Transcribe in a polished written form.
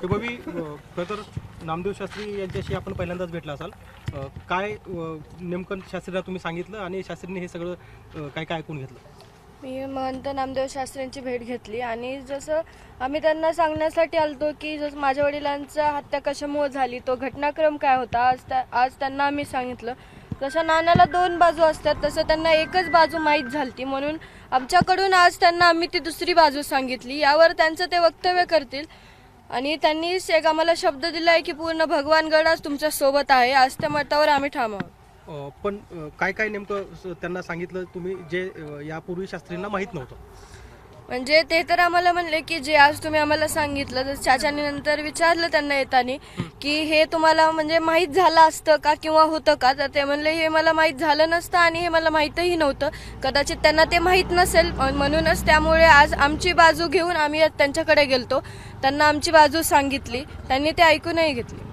वैभवी, खरं तर नामदेव शास्त्री यांच्याशी आपण पहिल्यांदाच भेटला असाल. काय नेमकं शास्त्रीला तुम्ही सांगितलं आणि शास्त्रीने हे सगळं काय काय ऐकून घेतलं? मी महंत नामदेव शास्त्रींची भेट घेतली आणि जसं आम्ही त्यांना सांगण्यासाठी आलतो की जसं माझ्या वडिलांचा हत्या कशामुळे झाली, तो घटनाक्रम काय होता, आज त्यांना आम्ही सांगितलं. जसं नाण्याला दोन बाजू असतात तसं त्यांना एकच बाजू माहीत झाली, म्हणून आमच्याकडून आज त्यांना आम्ही ती दुसरी बाजू सांगितली. यावर त्यांचं ते वक्तव्य करतील आणि त्यांनी एक आम्हाला शब्द दिला आहे की पूर्ण भगवानगड आज तुमच्या सोबत आहे. आज त्या मतावर आम्ही ठाम आहोत. पण काय काय नेमकं त्यांना सांगितलं तुम्ही जे यापूर्वी शास्त्रींना माहीत नव्हतं? म्हणजे ते तर आम्हाला म्हणले की जे आज तुम्ही आम्हाला सांगितलं, तर चाचांनी नंतर विचारलं त्यांना येताना की हे तुम्हाला म्हणजे माहीत झालं असतं का किंवा होतं का, तर ते म्हणले हे मला माहीत झालं नसतं आणि हे मला माहीतही नव्हतं. कदाचित त्यांना ते माहीत नसेल म्हणूनच त्यामुळे आज आमची बाजू घेऊन आम्ही त्यांच्याकडे गेलतो. त्यांना आमची बाजू सांगितली, त्यांनी ते ऐकूनही घेतली.